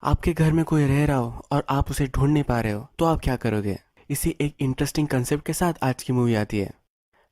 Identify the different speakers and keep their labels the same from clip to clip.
Speaker 1: आपके घर में कोई रह रहा हो और आप उसे ढूंढ नहीं पा रहे हो तो आप क्या करोगे। इसी एक इंटरेस्टिंग कंसेप्ट के साथ आज की मूवी आती है।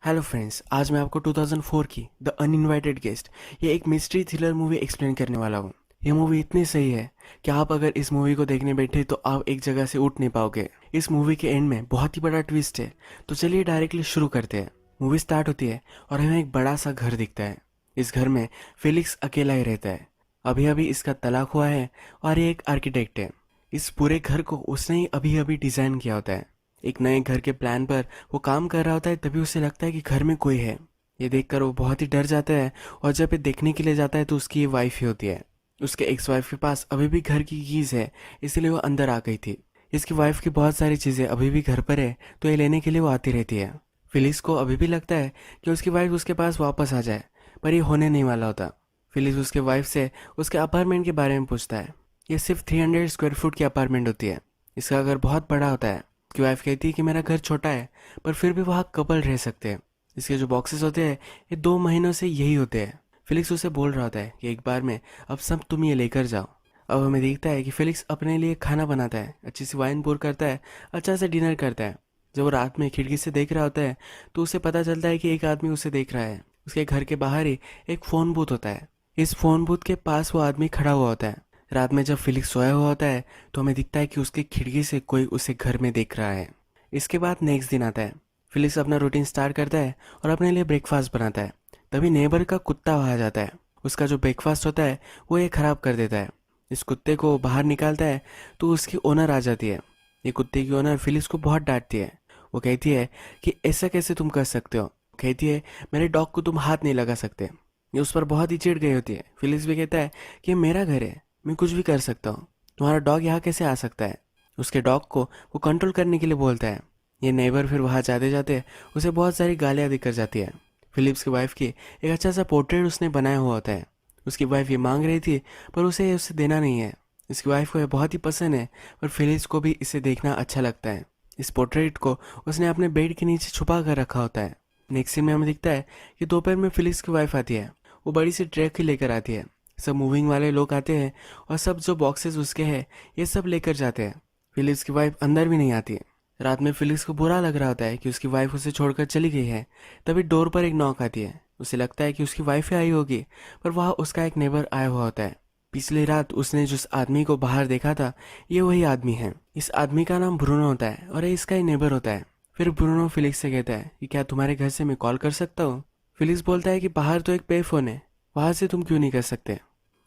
Speaker 1: हेलो फ्रेंड्स, आज मैं आपको 2004 की द अनइनवाइटेड गेस्ट ये एक मिस्ट्री थ्रिलर मूवी एक्सप्लेन करने वाला हूँ। ये मूवी इतनी सही है कि आप अगर इस मूवी को देखने बैठे तो आप एक जगह से उठ नहीं पाओगे। इस मूवी के एंड में बहुत ही बड़ा ट्विस्ट है। तो चलिए डायरेक्टली शुरू करते हैं। मूवी स्टार्ट होती है और हमें एक बड़ा सा घर दिखता है। इस घर में फेलिक्स अकेला ही रहता है। अभी अभी इसका तलाक हुआ है और ये एक आर्किटेक्ट है। इस पूरे घर को उसने ही अभी अभी डिजाइन किया होता है। एक नए घर के प्लान पर वो काम कर रहा होता है, तभी उसे लगता है कि घर में कोई है। ये देखकर वो बहुत ही डर जाता है और जब ये देखने के लिए जाता है तो उसकी ये वाइफ ही होती है। उसके एक्स वाइफ के पास अभी भी घर की कीज है, इसलिए वो अंदर आ गई थी। इसकी वाइफ की बहुत सारी चीजें अभी भी घर पर है, तो ये लेने के लिए वो आती रहती है। फिलिस को अभी भी लगता है कि उसकी वाइफ उसके पास वापस आ जाए, पर ये होने नहीं वाला होता। फिलिस उसके वाइफ से उसके अपार्टमेंट के बारे में पूछता है। ये सिर्फ 300 स्क्वायर फुट की अपार्टमेंट होती है। इसका घर बहुत बड़ा होता है। उसकी वाइफ कहती है कि मेरा घर छोटा है, पर फिर भी वहाँ कपल रह सकते हैं। इसके जो बॉक्सेस होते हैं ये 2 महीनों से यही होते हैं। फिलिक्स उसे बोल रहा होता है कि एक बार में अब सब तुम ये लेकर जाओ। अब हमें दिखता है कि फिलिक्स अपने लिए खाना बनाता है, अच्छी सी वाइन पोर करता है, अच्छा से डिनर करता है। जब वो रात में खिड़की से देख रहा होता है तो उसे पता चलता है कि एक आदमी उसे देख रहा है। उसके घर के बाहर ही एक फ़ोन बूथ होता है। इस फ़ोन बूथ के पास वो आदमी खड़ा हुआ होता है। रात में जब फिलिक्स सोया हुआ होता है तो हमें दिखता है कि उसकी खिड़की से कोई उसे घर में देख रहा है। इसके बाद नेक्स्ट दिन आता है। फिलिक्स अपना रूटीन स्टार्ट करता है और अपने लिए ब्रेकफास्ट बनाता है। तभी नेबर का कुत्ता वहाँ आ जाता है। उसका जो ब्रेकफास्ट होता है वो ये खराब कर देता है। इस कुत्ते को बाहर निकालता है तो उसकी ओनर आ जाती है। ये कुत्ते की ओनर फिलिक्स को बहुत डांटती है। वो कहती है कि ऐसा कैसे तुम कर सकते हो। कहती है मेरे डॉग को तुम हाथ नहीं लगा सकते। ये उस पर बहुत ही चिढ़ गई होती है। फिलिक्स भी कहता है कि ये मेरा घर है, मैं कुछ भी कर सकता हूँ, तुम्हारा डॉग यहाँ कैसे आ सकता है। उसके डॉग को वो कंट्रोल करने के लिए बोलता है। ये नेबर फिर वहाँ जाते जाते उसे बहुत सारी गालियाँ देकर जाती है। फिलिप्स की वाइफ की एक अच्छा सा पोर्ट्रेट उसने बनाया हुआ होता है। उसकी वाइफ ये मांग रही थी पर उसे देना नहीं है। इसकी वाइफ को ये बहुत ही पसंद है, पर फिलिप्स को भी इसे देखना अच्छा लगता है। इस पोर्ट्रेट को उसने अपने बेड के नीचे छुपा कर रखा होता है। नेक्स्ट सीन में हमें दिखता है कि दोपहर में फिलिप्स की वाइफ आती है। वो बड़ी सी ट्रक ही लेकर आती है। सब मूविंग वाले लोग आते हैं और सब जो बॉक्सेस उसके हैं ये सब लेकर जाते हैं। फिलिप्स की वाइफ अंदर भी नहीं आती है। रात में फिलिप्स को बुरा लग रहा होता है कि उसकी वाइफ उसे छोड़कर चली गई है। तभी डोर पर एक नॉक आती है। उसे लगता है कि उसकी वाइफ ही आई होगी, पर वहाँ उसका एक नेबर आया हुआ होता है। पिछली रात उसने जिस आदमी को बाहर देखा था ये वही आदमी है। इस आदमी का नाम ब्रूनो होता है और ये इसका ही नेबर होता है। फिर ब्रूनो फिलिक्स से कहता है कि क्या तुम्हारे घर से मैं कॉल कर सकता हूँ। फिलिक्स बोलता है कि बाहर तो एक पे फोन है, वहां से तुम क्यों नहीं कर सकते।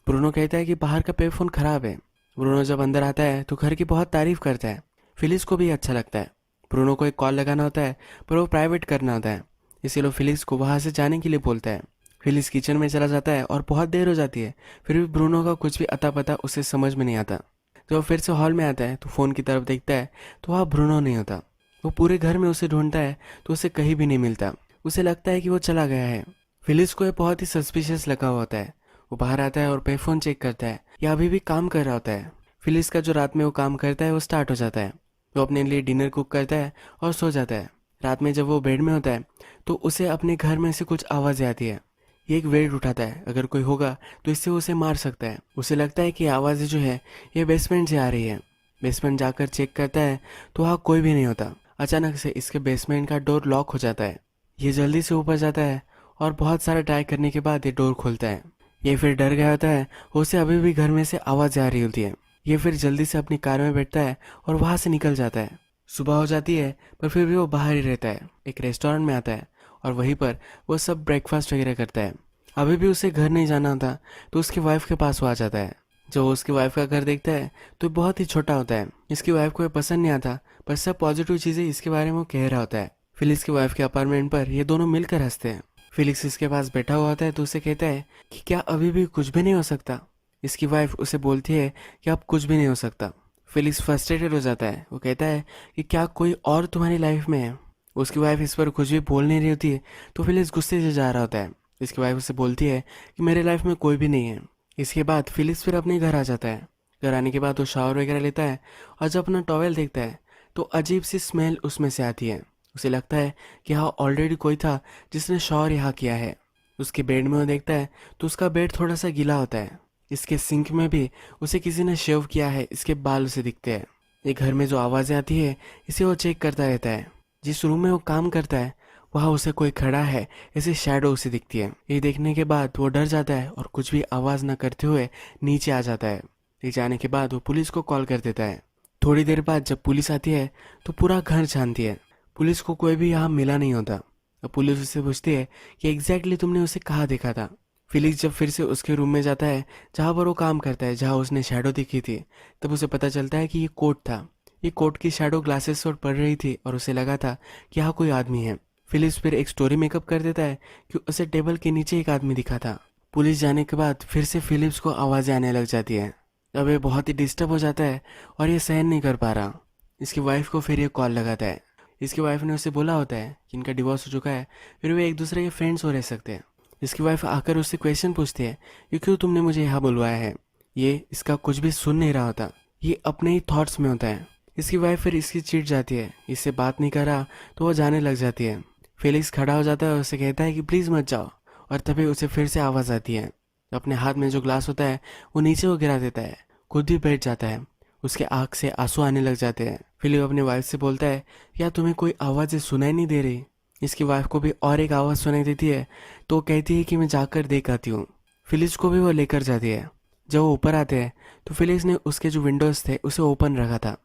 Speaker 1: ब्रूनो कहता है कि बाहर का पे फोन खराब है। ब्रूनो जब अंदर आता है तो घर की बहुत तारीफ करता है। फिलिक्स को भी अच्छा लगता है। ब्रूनो को एक कॉल लगाना होता है, पर वो प्राइवेट करना होता है, इसीलिए फिलिक्स को वहां से जाने के लिए बोलता है। फिलिक्स किचन में चला जाता है और बहुत देर हो जाती है। फिर भी ब्रूनो का कुछ भी अता पता उसे समझ में नहीं आता। जब वो फिर से हॉल में आता है तो फ़ोन की तरफ देखता है तो वहाँ ब्रूनो नहीं होता। वो पूरे घर में उसे ढूंढता है तो उसे कहीं भी नहीं मिलता। उसे लगता है कि वो चला गया है। फिलिक्स को ये बहुत ही सस्पिशियस लगा हुआ होता है। वो बाहर आता है और पे फोन चेक करता है, या अभी भी काम कर रहा होता है। फिलिक्स का जो रात में वो काम करता है वो स्टार्ट हो जाता है। वो अपने लिए डिनर कुक करता है और सो जाता है। रात में जब वो बेड में होता है तो उसे अपने घर में से कुछ आवाज़ें आती है। ये एक वेट उठाता है, अगर कोई होगा तो इससे उसे मार सकता है। उसे लगता है कि आवाज़ें जो है ये बेसमेंट से आ रही है। बेसमेंट जाकर चेक करता है तो वहाँ कोई भी नहीं होता। अचानक से इसके बेसमेंट का डोर लॉक हो जाता है। ये जल्दी से ऊपर जाता है और बहुत सारा ट्राई करने के बाद ये डोर खोलता है। ये फिर डर गया होता है, उसे अभी भी घर में से आवाज़ आ रही होती है। ये फिर जल्दी से अपनी कार में बैठता है और वहाँ से निकल जाता है। सुबह हो जाती है पर फिर भी वो बाहर ही रहता है। एक रेस्टोरेंट में आता है और वहीं पर वो सब ब्रेकफास्ट वगैरह करता है। अभी भी उसे घर नहीं जाना था तो उसकी वाइफ के पास वो आ जाता है। जब वो उसकी वाइफ का घर देखता है तो बहुत ही छोटा होता है। इसकी वाइफ को ये पसंद नहीं आता, पर सब पॉजिटिव चीज़ें इसके बारे में वो कह रहा होता है। फिलिक्स की वाइफ के अपार्टमेंट पर ये दोनों मिलकर हंसते हैं। फिलिक्स इसके पास बैठा हुआ होता है तो उसे कहता है कि क्या अभी भी कुछ भी नहीं हो सकता। इसकी वाइफ उसे बोलती है कि अब कुछ भी नहीं हो सकता। फिलिक्स फ्रस्ट्रेटेड हो जाता है। वो कहता है कि क्या कोई और तुम्हारी लाइफ में है। उसकी वाइफ इस पर कुछ भी बोल नहीं रही होती है तो फिलिक्स गुस्से से जा रहा होता है। इसकी वाइफ उसे बोलती है कि मेरे लाइफ में कोई भी नहीं है। इसके बाद फिलिक्स फिर अपने घर आ जाता है। घर आने के बाद वो शावर वगैरह लेता है और जब अपना टॉवेल देखता है तो अजीब सी स्मेल उसमें से आती है। उसे लगता है कि यहाँ ऑलरेडी कोई था जिसने शावर यहाँ किया है। उसके बेड में वो देखता है तो उसका बेड थोड़ा सा गीला होता है। इसके सिंक में भी उसे किसी ने शेव किया है, इसके बाल उसे दिखते हैं। ये घर में जो आवाज़ें आती है इसे वो चेक करता रहता है। जिस रूम में वो काम करता है वहाँ उसे कोई खड़ा है, ऐसी शैडो उसे दिखती है। ये देखने के बाद वो डर जाता है और कुछ भी आवाज़ न करते हुए नीचे आ जाता है। नीचे आने के बाद वो पुलिस को कॉल कर देता है। थोड़ी देर बाद जब पुलिस आती है तो पूरा घर छानती है। पुलिस को कोई भी यहाँ मिला नहीं होता। अब पुलिस उससे पूछती है कि एग्जैक्टली तुमने उसे कहाँ देखा था। फिलिक्स जब फिर से उसके रूम में जाता है जहाँ पर वो काम करता है, जहाँ उसने शैडो दिखी थी, तब उसे पता चलता है कि ये कोट था। ये कोट की शैडो ग्लासेस पर पड़ रही थी और उसे लगा था कि यहाँ कोई आदमी है। फिलिप्स फिर एक स्टोरी मेकअप कर देता है कि उसे टेबल के नीचे एक आदमी दिखा था। पुलिस जाने के बाद फिर से फिलिप्स को आवाज़ें आने लग जाती है। अब ये बहुत ही डिस्टर्ब हो जाता है और ये सहन नहीं कर पा रहा। इसकी वाइफ को फिर ये कॉल लगाता है। इसकी वाइफ ने उसे बोला होता है कि इनका डिवोर्स हो चुका है, फिर वे एक दूसरे के फ्रेंड्स हो रह सकते हैं। इसकी वाइफ आकर उससे क्वेश्चन पूछती है कि क्यों तुमने मुझे यहाँ बुलवाया है। ये इसका कुछ भी सुन नहीं रहा होता, ये अपने ही थॉट्स में होता है। इसकी वाइफ फिर इसकी चिढ़ जाती है, इससे बात नहीं कर रहा तो वो जाने लग जाती है। फेलिक्स खड़ा हो जाता है और उसे कहता है कि प्लीज़ मत जाओ, और तभी उसे फिर से आवाज़ आती है। अपने हाथ में जो ग्लास होता है वो नीचे वो गिरा देता है, खुद भी बैठ जाता है। उसके आँख से आंसू आने लग जाते हैं। फिलिप अपनी वाइफ से बोलता है, क्या तुम्हें कोई आवाज़ें सुनाई नहीं दे रही। इसकी वाइफ को भी और एक आवाज़ सुनाई देती है, तो वो कहती है कि मैं जाकर देख आती हूँ। फिलिक्स को भी वो लेकर जाती है। जब वो ऊपर आते हैं तो फिलिक्स ने उसके जो विंडोज़ थे उसे ओपन रखा था।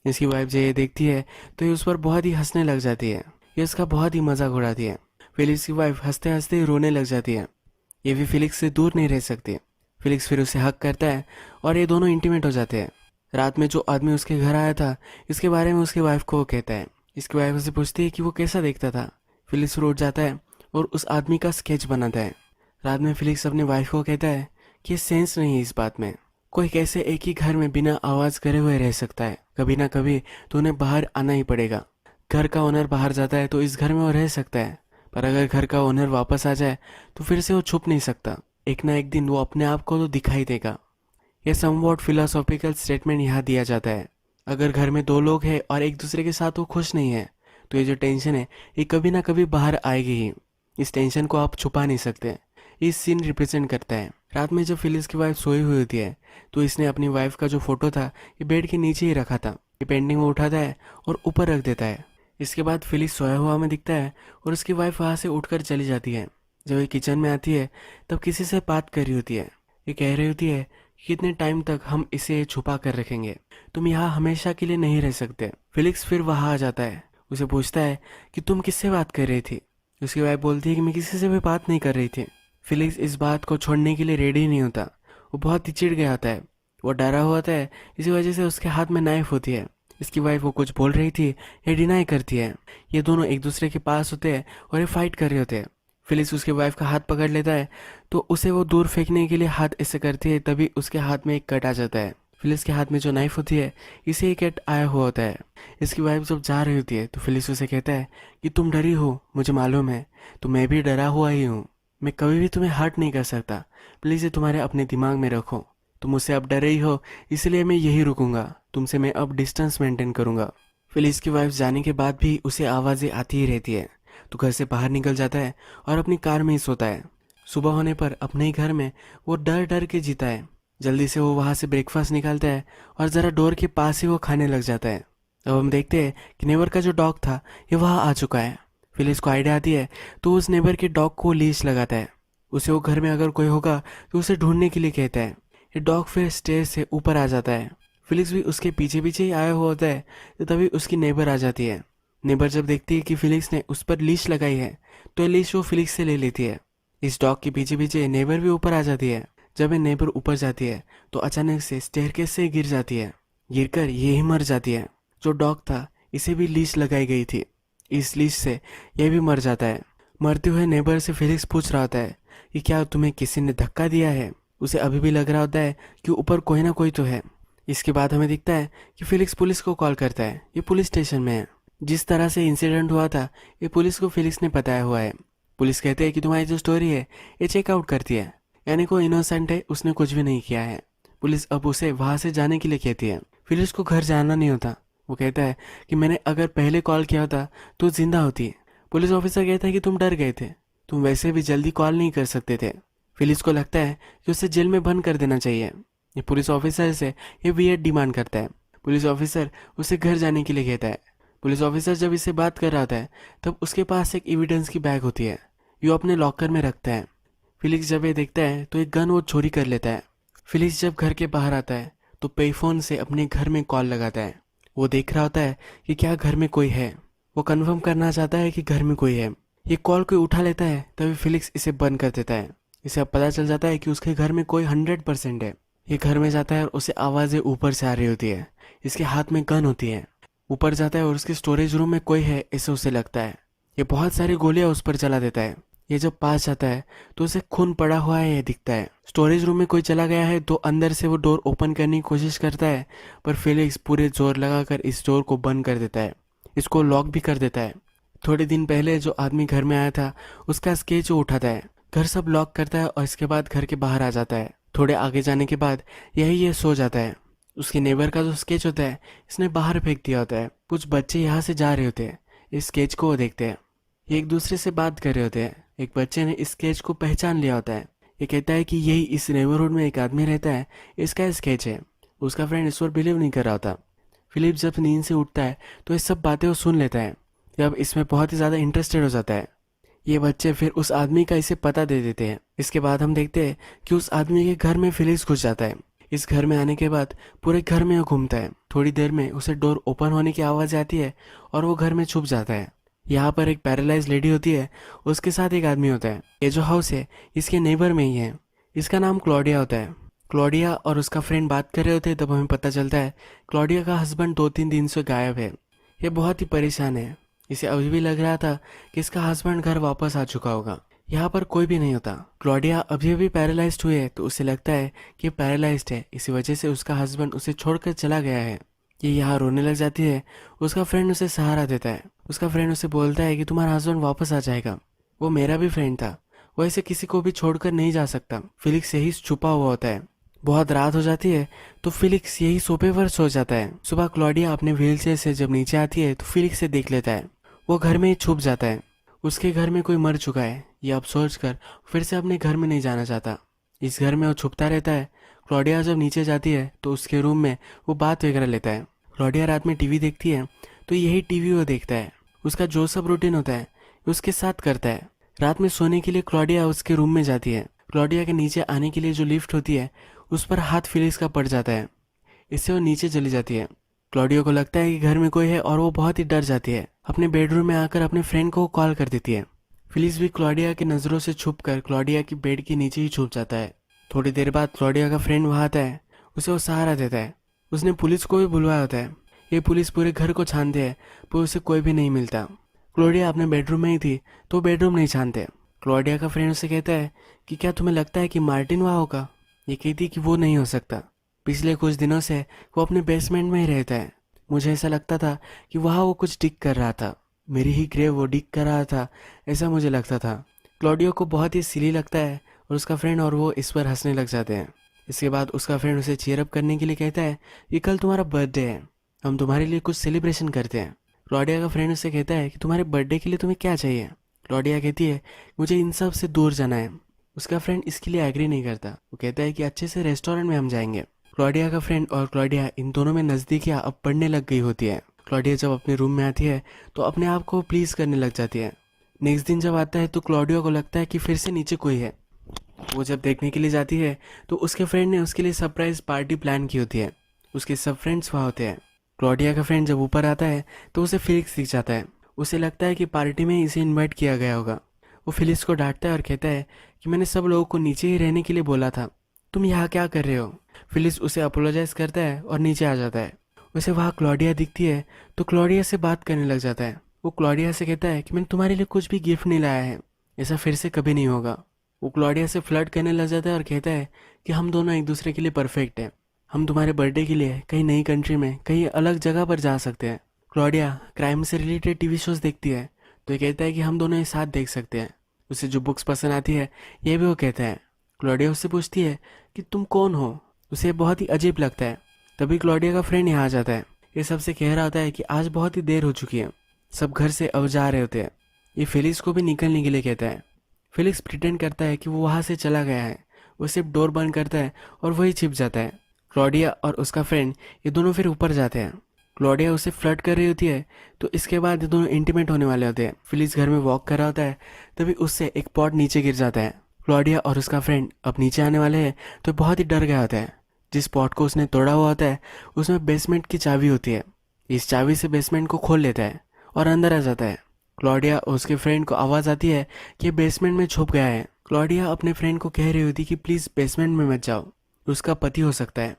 Speaker 1: इसकी वाइफ जब ये देखती है तो ये उस पर बहुत ही हंसने लग जाती है। ये उसका बहुत ही मजाक उड़ाती है। फिलिक्स की वाइफ हंसते हंसते रोने लग जाती है। ये भी फिलिक्स से दूर नहीं रह सकती। फिलिक्स फिर उसे हक करता है और ये दोनों इंटीमेट हो जाते हैं। रात में जो आदमी उसके घर आया था इसके बारे में उसकी वाइफ को वो कहता है। इसकी वाइफ उसे पूछती है कि वो कैसा देखता था। फिलिक्स उठ जाता है और उस आदमी का स्केच बनाता है। रात में फिलिक्स अपनी वाइफ को कहता है कि सेंस नहीं है इस बात में, कोई कैसे एक ही घर में बिना आवाज़ करे हुए रह सकता है। कभी ना कभी तो उन्हें बाहर आना ही पड़ेगा। घर का ओनर बाहर जाता है तो इस घर में वो रह सकता है, पर अगर घर का ओनर वापस आ जाए तो फिर से वो छुप नहीं सकता। एक ना एक दिन वो अपने आप को तो दिखाई देगा। यह समवॉट फिलोसॉफिकल स्टेटमेंट यहाँ दिया जाता है। अगर घर में दो लोग हैं और एक दूसरे के साथ वो खुश नहीं है तो ये जो टेंशन है ये कभी ना कभी बाहर आएगी ही। इस टेंशन को आप छुपा नहीं सकते। इस सीन रिप्रेजेंट करता है रात में जब फिलिस की वाइफ सोई हुई होती है तो इसने अपनी वाइफ का जो फोटो था ये बेड के नीचे ही रखा था। ये पेंटिंग वो उठाता है और ऊपर रख देता है। इसके बाद फिलिस सोया हुआ में दिखता है और उसकी वाइफ वहाँ से उठकर चली जाती है। जब ये किचन में आती है तब किसी से बात कर रही होती है। ये कह रही होती है कि कितने टाइम तक हम इसे छुपा कर रखेंगे, तुम यहाँ हमेशा के लिए नहीं रह सकते। फिलिक्स फिर वहाँ आ जाता है। उसे पूछता है कि तुम किससे बात कर रही थी। उसकी वाइफ बोलती है कि मैं किसी से भी बात नहीं कर रही थी। फिलिक्स इस बात को छोड़ने के लिए रेडी नहीं होता। वो बहुत ही चिढ़ गया होता है, वो डरा हुआ होता है। इसी वजह से उसके हाथ में नाइफ होती है। इसकी वाइफ वो कुछ बोल रही थी ये डिनाई करती है। ये दोनों एक दूसरे के पास होते हैं और ये फाइट कर रहे होते हैं। फिलिक्स उसकी वाइफ का हाथ पकड़ लेता है तो उसे वो दूर फेंकने के लिए हाथ ऐसे करती है, तभी उसके हाथ में एक कट आ जाता है। फिलिक्स के हाथ में जो नाइफ होती है इसे एक कट आया हुआ होता है। इसकी वाइफ जब जा रही होती है तो फिलिक्स उसे कहता है कि तुम डरी हो, मुझे मालूम है, तो मैं भी डरा हुआ ही हूँ। मैं कभी भी तुम्हें हर्ट नहीं कर सकता, प्लीज़ ये तुम्हारे अपने दिमाग में रखो। तुम मुझसे अब डरे ही हो, इसलिए मैं यही रुकूंगा, तुमसे मैं अब डिस्टेंस मेंटेन करूंगा। फिलिक्स की वाइफ जाने के बाद भी उसे आवाज़ें आती ही रहती है, तो घर से बाहर निकल जाता है और अपनी कार में ही सोता है। सुबह होने पर अपने ही घर में वो डर डर के जीता है। जल्दी से वो वहाँ से ब्रेकफास्ट निकालता है और ज़रा डोर के पास ही वो खाने लग जाता है। अब हम देखते हैं कि नेबर का जो डॉग था ये वहाँ आ चुका है। फिलिक्स को आइडिया आती है तो उस नेबर के डॉग को लीश लगाता है। उसे वो घर में अगर कोई होगा तो उसे ढूंढने के लिए कहता है। ये डॉग फिर स्टेज से ऊपर आ जाता है। फिलिक्स भी उसके पीछे पीछे ही आया हुआ होता है, तो तभी उसकी नेबर आ जाती है। नेबर जब देखती है कि फिलिक्स ने उस पर लीश लगाई है तो ये लीश वो फिलिक्स से ले लेती है। इस डॉग के पीछे पीछे नेबर भी ऊपर आ जाती है। जब ये नेबर ऊपर जाती है तो अचानक से स्टेयरकेस से गिर जाती है। गिरकर ये ही मर जाती है। जो डॉग था इसे भी लीश लगाई गई थी, इस लीश से यह भी मर जाता है। मरते हुए नेबर से फिलिक्स पूछ रहा होता है कि क्या तुम्हें किसी ने धक्का दिया है। उसे अभी भी लग रहा होता है कि ऊपर कोई ना कोई तो है। इसके बाद हमें दिखता है कि फिलिक्स पुलिस को कॉल करता है। ये पुलिस स्टेशन में है। जिस तरह से इंसिडेंट हुआ था ये पुलिस को फिलिक्स ने बताया हुआ है। पुलिस कहते हैं कि तुम्हारी जो स्टोरी है ये चेकआउट करती है, यानी कोई इनोसेंट है, उसने कुछ भी नहीं किया है। पुलिस अब उसे वहाँ से जाने के लिए कहती है। फिलिक्स को घर जाना नहीं होता। वो कहता है कि मैंने अगर पहले कॉल किया होता तो जिंदा होती। पुलिस ऑफिसर कहता है कि तुम डर गए थे, तुम वैसे भी जल्दी कॉल नहीं कर सकते थे। फिलिक्स को लगता है कि उसे जेल में बंद कर देना चाहिए। ये पुलिस ऑफिसर से ये वियर्ड डिमांड करता है। पुलिस ऑफिसर उसे घर जाने के लिए कहता है। पुलिस ऑफिसर जब इससे बात कर रहा होता है तब उसके पास एक एविडेंस की बैग होती है, जो अपने लॉकर में रखता है। फिलिक्स जब ये देखता है तो एक गन वो चोरी कर लेता है। फिलिक्स जब घर के बाहर आता है तो पेफोन से अपने घर में कॉल लगाता है। वो देख रहा होता है कि क्या घर में कोई है। वो कंफर्म करना चाहता है कि घर में कोई है। ये कॉल कोई उठा लेता है तभी फिलिक्स इसे बंद कर देता है। इसे अब पता चल जाता है कि उसके घर में कोई 100% है। ये घर में जाता है और उसे आवाज़ें ऊपर से आ रही होती है। इसके हाथ में गन होती है। ऊपर जाता है और उसके स्टोरेज रूम में कोई है ऐसे उसे लगता है। ये बहुत सारी गोलियां उस पर चला देता है। ये जब पास जाता है तो उसे खून पड़ा हुआ है ये दिखता है। स्टोरेज रूम में कोई चला गया है तो अंदर से वो डोर ओपन करने की कोशिश करता है, पर फिलिक्स पूरे जोर लगाकर इस डोर को बंद कर देता है। इसको लॉक भी कर देता है। थोड़े दिन पहले जो आदमी घर में आया था उसका स्केच वो उठाता है। घर सब लॉक करता है और इसके बाद घर के बाहर आ जाता है। थोड़े आगे जाने के बाद यही ये सो जाता है। उसके नेबर का जो स्केच होता है इसने बाहर फेंक दिया होता है। कुछ बच्चे यहाँ से जा रहे होते हैं। इस स्केच को वो देखते हैं। ये एक दूसरे से बात कर रहे होते हैं। एक बच्चे ने इस स्केच को पहचान लिया होता है। ये कहता है कि यही इस नेबरहुड में एक आदमी रहता है, इसका स्केच है। उसका फ्रेंड इस पर बिलीव नहीं कर रहा होता। फिलिप जब नींद से उठता है तो ये सब बातें वो सुन लेता है। जब इसमें बहुत ही ज़्यादा इंटरेस्टेड हो जाता है। ये बच्चे फिर उस आदमी का इसे पता दे देते हैं। इसके बाद हम देखते हैं कि उस आदमी के घर में फिलिक्स घुस जाता है। इस घर में आने के बाद पूरे घर में वो घूमता है। थोड़ी देर में उसे डोर ओपन होने की आवाज़ आती है और वो घर में छुप जाता है। यहाँ पर एक पैरालाइज लेडी होती है, उसके साथ एक आदमी होता है। ये जो हाउस है इसके नेबर में ही है। इसका नाम क्लॉडिया होता है। क्लॉडिया और उसका फ्रेंड बात कर रहे होते हैं तब हमें पता चलता है क्लॉडिया का हस्बैंड 2-3 दिन से गायब है। ये बहुत ही परेशान है। इसे अभी भी लग रहा था कि इसका हस्बैंड घर वापस आ चुका होगा। यहाँ पर कोई भी नहीं होता। क्लॉडिया अभी अभी पैरालाइज्ड हुई है तो उसे लगता है कि पैरालाइज्ड है, इसी वजह से उसका हस्बैंड उसे छोड़कर चला गया है। ये यहाँ रोने लग जाती है। उसका फ्रेंड उसे सहारा देता है। उसका फ्रेंड उसे बोलता है कि तुम्हारा हस्बैंड वापस आ जाएगा। वो मेरा भी फ्रेंड था, वो ऐसे किसी को भी छोड़कर नहीं जा सकता। फिलिक्स यही छुपा हुआ होता है। बहुत रात हो जाती है तो फिलिक्स यही सोफे पर सो जाता है। सुबह क्लॉडिया अपने व्हीलचेयर से जब नीचे आती है तो फिलिक्स से देख लेता है। वो घर में ही छुप जाता है। उसके घर में कोई मर चुका है, ये अब सोच कर फिर से अपने घर में नहीं जाना चाहता। इस घर में वो छुपता रहता है। क्लॉडिया जब नीचे जाती है तो उसके रूम में वो बात वगैरह लेता है। क्लॉडिया रात में टीवी देखती है तो यही टीवी वो देखता है। उसका जो सब रूटीन होता है उसके साथ करता है। रात में सोने के लिए क्लॉडिया उसके रूम में जाती है। क्लॉडिया के नीचे आने के लिए जो लिफ्ट होती है उस पर हाथ फिलिक्स का पड़ जाता है। इससे वो नीचे चली जाती है। क्लॉडिया को लगता है कि घर में कोई है और वो बहुत ही डर जाती है। अपने बेडरूम में आकर अपने फ्रेंड को कॉल कर देती है। फिलिक्स भी क्लॉडिया की नज़रों से छुपकर क्लॉडिया की बेड के नीचे ही छुप जाता है। थोड़ी देर बाद क्लॉडिया का फ्रेंड वहाँ आता है। उसे वो सहारा देता है। उसने पुलिस को भी बुलवाया होता है। ये पुलिस पूरे घर को छानते हैं पर उसे कोई भी नहीं मिलता। क्लॉडिया अपने बेडरूम में ही थी तो बेडरूम नहीं छानते। क्लॉडिया का फ्रेंड उसे कहता है कि क्या तुम्हें लगता है कि मार्टिन वहाँ होगा। ये कहती कि वो नहीं हो सकता। पिछले कुछ दिनों से वो अपने बेसमेंट में ही रहता है। मुझे ऐसा लगता था कि वहाँ वो कुछ डिग कर रहा था। मेरी ही ग्रेव वो डिग कर रहा था, ऐसा मुझे लगता था। क्लॉडियो को बहुत ही सिली लगता है और उसका फ्रेंड और वो इस पर हंसने लग जाते हैं। इसके बाद उसका फ्रेंड उसे चीयर अप करने के लिए कहता है कि कल तुम्हारा बर्थडे है, हम तुम्हारे लिए कुछ सेलिब्रेशन करते हैं। क्लॉडिया का फ्रेंड उससे कहता है कि तुम्हारे बर्थडे के लिए तुम्हें क्या चाहिए। क्लॉडिया कहती है मुझे इन सब से दूर जाना है। उसका फ्रेंड इसके लिए एग्री नहीं करता। वो कहता है कि अच्छे से रेस्टोरेंट में हम जाएंगे। क्लॉडिया का फ्रेंड और क्लॉडिया इन दोनों में नज़दीकियाँ अब बढ़ने लग गई होती है। क्लॉडिया जब अपने रूम में आती है तो अपने आप को प्लीज़ करने लग जाती है। नेक्स्ट दिन जब आता है तो क्लॉडिया को लगता है कि फिर से नीचे कोई है। वो जब देखने के लिए जाती है तो उसके फ्रेंड ने उसके लिए सरप्राइज पार्टी प्लान की होती है। उसके सब फ्रेंड्स वहाँ होते हैं। क्लॉडिया का फ्रेंड जब ऊपर आता है तो उसे फिलिक्स दिख जाता है। उसे लगता है कि पार्टी में इसे इन्वाइट किया गया होगा। वो फिलिक्स को डांटता है और कहता है कि मैंने सब लोगों को नीचे ही रहने के लिए बोला था, तुम यहाँ क्या कर रहे हो। फिलिक्स उसे अपोलोजाइज करता है और नीचे आ जाता है। उसे वहाँ क्लॉडिया दिखती है तो क्लॉडिया से बात करने लग जाता है। वो क्लॉडिया से कहता है कि मैंने तुम्हारे लिए कुछ भी गिफ्ट नहीं लाया है, ऐसा फिर से कभी नहीं होगा। वो क्लॉडिया से फ्लर्ट करने लग जाता है और कहता है कि हम दोनों एक दूसरे के लिए परफेक्ट हैं। हम तुम्हारे बर्थडे के लिए कहीं नई कंट्री में कहीं अलग जगह पर जा सकते हैं। क्लॉडिया क्राइम से रिलेटेड टीवी शोज देखती है तो ये कहता है कि हम दोनों एक साथ देख सकते हैं। उसे जो बुक्स पसंद आती है ये भी वो कहता है। क्लॉडिया उससे पूछती है कि तुम कौन हो। उसे बहुत ही अजीब लगता है। तभी क्लॉडिया का फ्रेंड यहाँ आ जाता है। ये सबसे कह रहा होता है कि आज बहुत ही देर हो चुकी है, सब घर से अब जा रहे होते हैं। ये फिलिक्स को भी निकलने के लिए कहता है। फिलिक्स प्रिटेंड करता है कि वो वहाँ से चला गया है। वो सिर्फ डोर बंद करता है और वही छिप जाता है। क्लॉडिया और उसका फ्रेंड ये दोनों फिर ऊपर जाते हैं। क्लॉडिया उसे फ्लर्ट कर रही होती है, तो इसके बाद ये दोनों इंटीमेट होने वाले होते हैं। फिलिक्स घर में वॉक कर रहा होता है, तभी उससे एक पॉट नीचे गिर जाता है। क्लॉडिया और उसका फ्रेंड अब नीचे आने वाले हैं तो बहुत ही डर गया होता है। जिस पॉट को उसने तोड़ा हुआ होता है उसमें बेसमेंट की चाबी होती है। इस चाबी से बेसमेंट को खोल लेता है और अंदर आ जाता है। क्लॉडिया और उसके फ्रेंड को आवाज़ आती है कि बेसमेंट में छुप गया है। क्लॉडिया अपने फ्रेंड को कह रही होती कि प्लीज़ बेसमेंट में मत जाओ, उसका पति हो सकता है।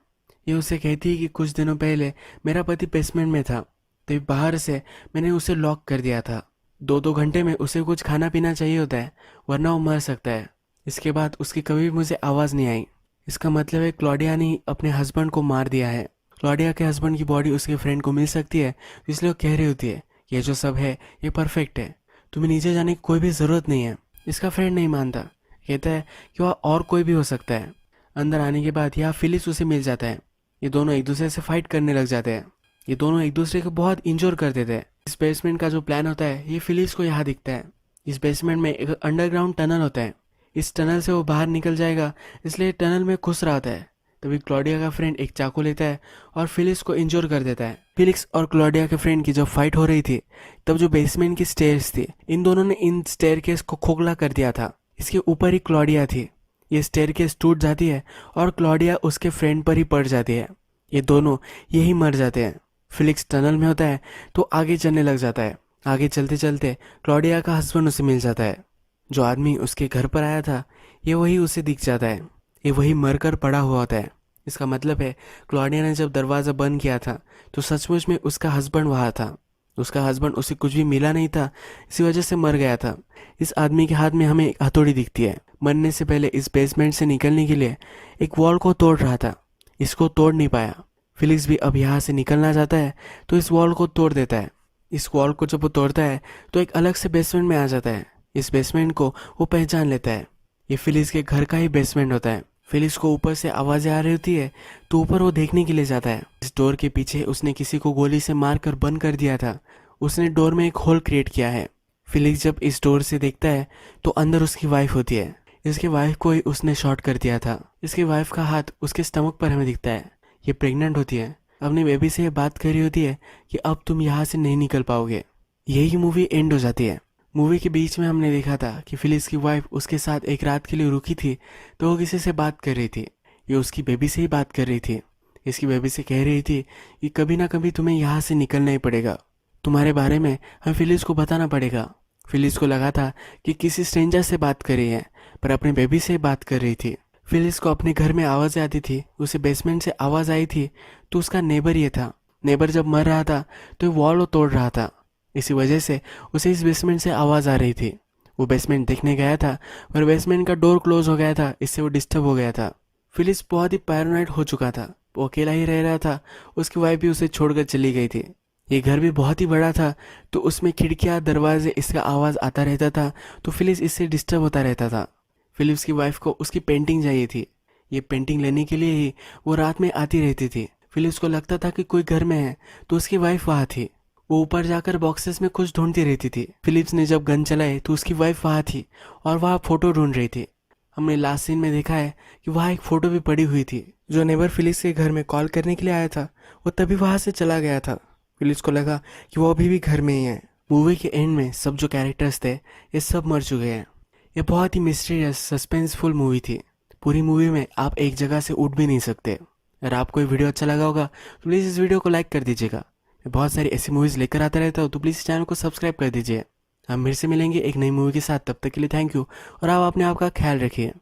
Speaker 1: ये उसे कहती है कि कुछ दिनों पहले मेरा पति बेसमेंट में था, तभी बाहर से मैंने उसे लॉक कर दिया था। 2-2 घंटे में उसे कुछ खाना पीना चाहिए होता है, वरना वो मर सकता है। इसके बाद उसकी कभी भी मुझे आवाज़ नहीं आई। इसका मतलब है क्लॉडिया ने अपने हस्बैंड को मार दिया है। क्लॉडिया के हस्बैंड की बॉडी उसके फ्रेंड को मिल सकती है, तो इसलिए वो कह रही होती है ये जो सब है ये परफेक्ट है, तुम्हें नीचे जाने की कोई भी ज़रूरत नहीं है। इसका फ्रेंड नहीं मानता, कहता है कि वह और कोई भी हो सकता है। अंदर आने के बाद यहाँ फिलिस उसे मिल जाता है। ये दोनों एक दूसरे से फाइट करने लग जाते हैं। ये दोनों एक दूसरे को बहुत इंजोर कर देते हैं। इस बेसमेंट का जो प्लान होता है ये फिलिस को यहाँ दिखता है। इस बेसमेंट में एक अंडरग्राउंड टनल होता है। इस टनल से वो बाहर निकल जाएगा, इसलिए टनल में घुस रहा होता है। तभी क्लॉडिया का फ्रेंड एक चाकू लेता है और फिलिक्स को इंजोर कर देता है। फिलिक्स और क्लॉडिया के फ्रेंड की जब फाइट हो रही थी, तब जो बेसमेंट की स्टेयर्स थी, इन दोनों ने इन स्टेयरकेस को खोखला कर दिया था। इसके ऊपर ही क्लॉडिया थी। ये स्टेयरकेस टूट जाती है और क्लॉडिया उसके फ्रेंड पर ही पड़ जाती है। ये दोनों यही मर जाते हैं। फिलिक्स टनल में होता है तो आगे चलने लग जाता है। आगे चलते चलते क्लॉडिया का हस्बैंड उसे मिल जाता है। जो आदमी उसके घर पर आया था ये वही उसे दिख जाता है। ये वही मरकर पड़ा हुआ होता है। इसका मतलब है क्लॉडिया ने जब दरवाज़ा बंद किया था तो सचमुच में उसका हस्बैंड वहाँ था। उसका हस्बैंड उसे कुछ भी मिला नहीं था, इसी वजह से मर गया था। इस आदमी के हाथ में हमें एक हथौड़ी दिखती है। मरने से पहले इस बेसमेंट से निकलने के लिए एक वॉल को तोड़ रहा था। इसको तोड़ नहीं पाया। फिलिक्स भी अब यहाँ से निकलना चाहता है तो इस वॉल को तोड़ देता है। इस वॉल को जब वो तोड़ता है तो एक अलग से बेसमेंट में आ जाता है। इस बेसमेंट को वो पहचान लेता है। ये फिलिक्स के घर का ही बेसमेंट होता है। फिलिक्स को ऊपर से आवाज़ें आ रही होती है तो ऊपर वो देखने के लिए जाता है। इस डोर के पीछे उसने किसी को गोली से मारकर बंद कर दिया था। उसने डोर में एक होल क्रिएट किया है। फिलिक्स जब इस डोर से देखता है तो अंदर उसकी वाइफ होती है। इसकी वाइफ को ही उसने शॉट कर दिया था। इसकी वाइफ का हाथ उसके स्टमक पर हमें दिखता है। ये प्रेग्नेंट होती है। अपने बेबी से ये बात कर रही होती है कि अब तुम यहाँ से नहीं निकल पाओगे। यही मूवी एंड हो जाती है। मूवी के बीच में हमने देखा था कि फिलिक्स की वाइफ उसके साथ एक रात के लिए रुकी थी, तो वो किसी से बात कर रही थी। ये उसकी बेबी से ही बात कर रही थी। इसकी बेबी से कह रही थी कि कभी ना कभी तुम्हें यहाँ से निकलना ही पड़ेगा। तुम्हारे बारे में हमें फिलिक्स को बताना पड़ेगा। फिलिक्स को लगा था कि किसी स्ट्रेंजर से बात कर रही है, पर अपने बेबी से बात कर रही थी। फिलिक्स को अपने घर में आवाज़ें आती थी। उसे बेसमेंट से आवाज़ आई थी तो उसका नेबर ये था। नेबर जब मर रहा था तो वॉल वो तोड़ रहा था। इसी वजह से उसे इस बेसमेंट से आवाज़ आ रही थी। वो बेसमेंट देखने गया था, पर बेसमेंट का डोर क्लोज हो गया था, इससे वो डिस्टर्ब हो गया था। फिलिक्स बहुत ही पैरानॉइड हो चुका था। वो अकेला ही रह रहा था। उसकी वाइफ भी उसे छोड़कर चली गई थी। ये घर भी बहुत ही बड़ा था, तो उसमें खिड़कियाँ दरवाजे इसका आवाज़ आता रहता था, तो फिलिक्स इससे डिस्टर्ब होता रहता था। फिलिप्स की वाइफ को उसकी पेंटिंग चाहिए थी। ये पेंटिंग लेने के लिए ही वो रात में आती रहती थी। फिलिप्स को लगता था कि कोई घर में है, तो उसकी वाइफ वहाँ थी। वो ऊपर जाकर बॉक्सेस में कुछ ढूंढती रहती थी। फिलिप्स ने जब गन चलाए तो उसकी वाइफ वहाँ थी और वहाँ फोटो ढूंढ रही थी। हमने लास्ट सीन में देखा है कि वहाँ एक फ़ोटो भी पड़ी हुई थी। जो नेबर फिलिप्स के घर में कॉल करने के लिए आया था वो तभी वहाँ से चला गया था। फिलिप्स को लगा कि वो अभी भी घर में ही है। मूवी के एंड में सब जो कैरेक्टर्स थे ये सब मर चुके हैं। ये बहुत ही मिस्टीरियस सस्पेंसफुल मूवी थी। पूरी मूवी में आप एक जगह से उठ भी नहीं सकते। अगर आपको ये वीडियो अच्छा लगा होगा तो प्लीज़ इस वीडियो को लाइक कर दीजिएगा। मैं बहुत सारी ऐसी मूवीज़ लेकर आता रहता हूँ, तो प्लीज़ इस चैनल को सब्सक्राइब कर दीजिए। हम फिर से मिलेंगे एक नई मूवी के साथ। तब तक के लिए थैंक यू और आप अपने आप का ख्याल रखिए।